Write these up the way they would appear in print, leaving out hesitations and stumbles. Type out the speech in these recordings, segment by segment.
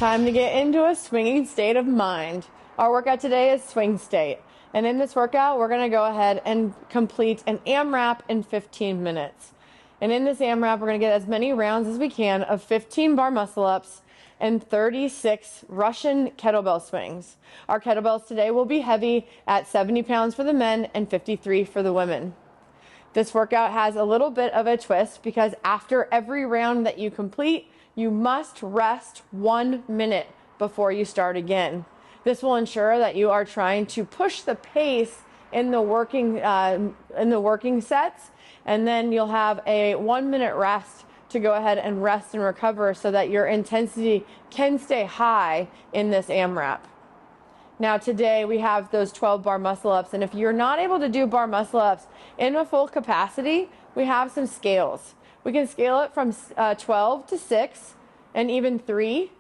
Time to get into a swinging state of mind. Our workout today is swing state. And in this workout, we're going to go ahead and complete an AMRAP in 15 minutes. And in this AMRAP, we're going to get as many rounds as we can of 15 bar muscle ups and 36 Russian kettlebell swings. Our kettlebells today will be heavy at 70 pounds for the men and 53 for the women. This workout has a little bit of a twist because after every round that you complete, you must rest 1 minute before you start again. This will ensure that you are trying to push the pace in the working sets, and then you'll have a 1 minute rest to go ahead and rest and recover so that your intensity can stay high in this AMRAP. Now today we have those 12 bar muscle ups, and if you're not able to do bar muscle ups in a full capacity, we have some scales. We can scale it from 12 to 6 and even 3.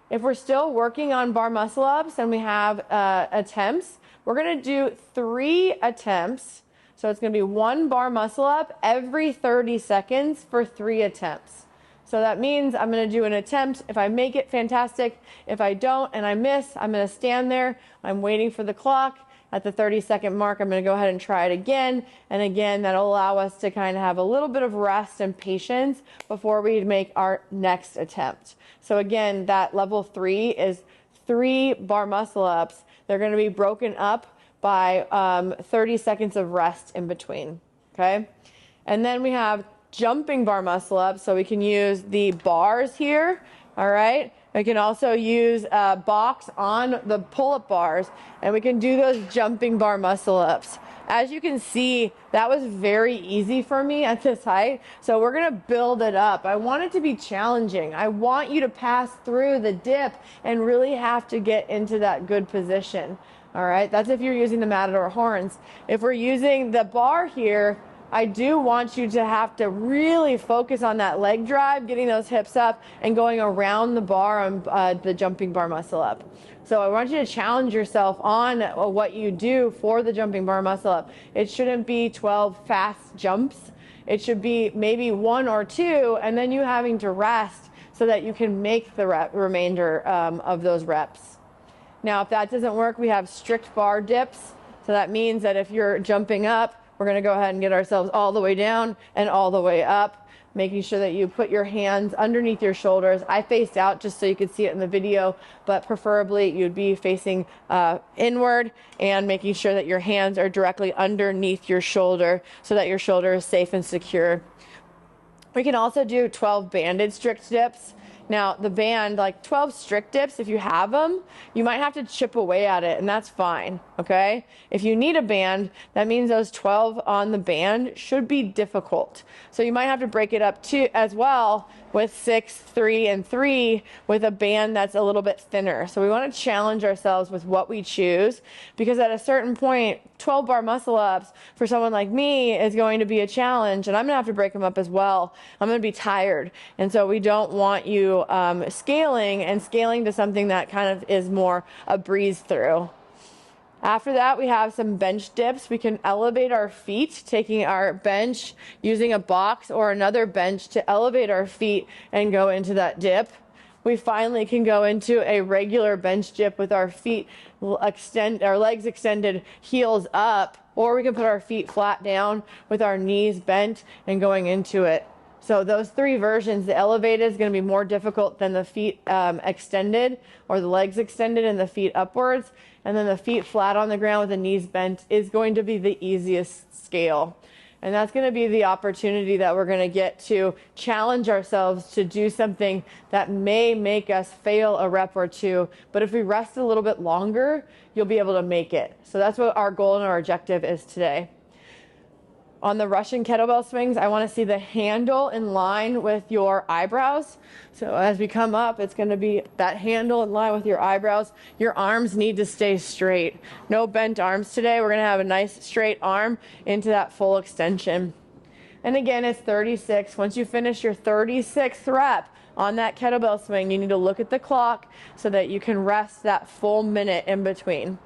If we're still working on bar muscle ups and we have attempts, we're going to do 3 attempts. So it's going to be 1 bar muscle up every 30 seconds for 3 attempts. So that means I'm going to do an attempt. If I make it, fantastic. If I don't and I miss, I'm going to stand there. I'm waiting for the clock. At the 30-second mark, I'm going to go ahead and try it again. And again, that'll allow us to kind of have a little bit of rest and patience before we make our next attempt. So again, that level 3 is 3 bar muscle ups. They're going to be broken up by 30 seconds of rest in between. Okay. And then we have jumping bar muscle ups. So we can use the bars here. All right. We can also use a box on the pull-up bars, and we can do those jumping bar muscle ups. As you can see, that was very easy for me at this height, so we're going to build it up. I want it to be challenging. I want you to pass through the dip and really have to get into that good position. All right, that's if you're using the Matador horns. If we're using the bar here, I do want you to have to really focus on that leg drive, getting those hips up and going around the bar on the jumping bar muscle up. So I want you to challenge yourself on what you do for the jumping bar muscle up. It shouldn't be 12 fast jumps. It should be maybe 1 or 2, and then you having to rest so that you can make the remainder of those reps. Now, if that doesn't work, we have strict bar dips. So that means that if you're jumping up, we're going to go ahead and get ourselves all the way down and all the way up, making sure that you put your hands underneath your shoulders. I faced out just so you could see it in the video, but preferably you'd be facing inward and making sure that your hands are directly underneath your shoulder so that your shoulder is safe and secure. We can also do 12 banded strict dips. Now, the band, like 12 strict dips, if you have them, you might have to chip away at it, and that's fine, okay? If you need a band, that means those 12 on the band should be difficult. So you might have to break it up too, as well, with 6, 3, and 3 with a band that's a little bit thinner. So we want to challenge ourselves with what we choose, because at a certain point, 12 bar muscle ups for someone like me is going to be a challenge, and I'm going to have to break them up as well. I'm going to be tired, and so we don't want you scaling to something that kind of is more a breeze through. After that, we have some bench dips. We can elevate our feet, taking our bench, using a box or another bench to elevate our feet and go into that dip. We finally can go into a regular bench dip with our feet our legs extended, heels up, or we can put our feet flat down with our knees bent and going into it. So those 3 versions, the elevated is going to be more difficult than the feet extended or the legs extended and the feet upwards. And then the feet flat on the ground with the knees bent is going to be the easiest scale. And that's going to be the opportunity that we're going to get to challenge ourselves to do something that may make us fail a rep or 2. But if we rest a little bit longer, you'll be able to make it. So that's what our goal and our objective is today. On the Russian kettlebell swings, I want to see the handle in line with your eyebrows. So as we come up, it's going to be that handle in line with your eyebrows. Your arms need to stay straight. No bent arms today. We're going to have a nice straight arm into that full extension. And again, it's 36. Once you finish your 36th rep on that kettlebell swing, you need to look at the clock so that you can rest that full minute in between.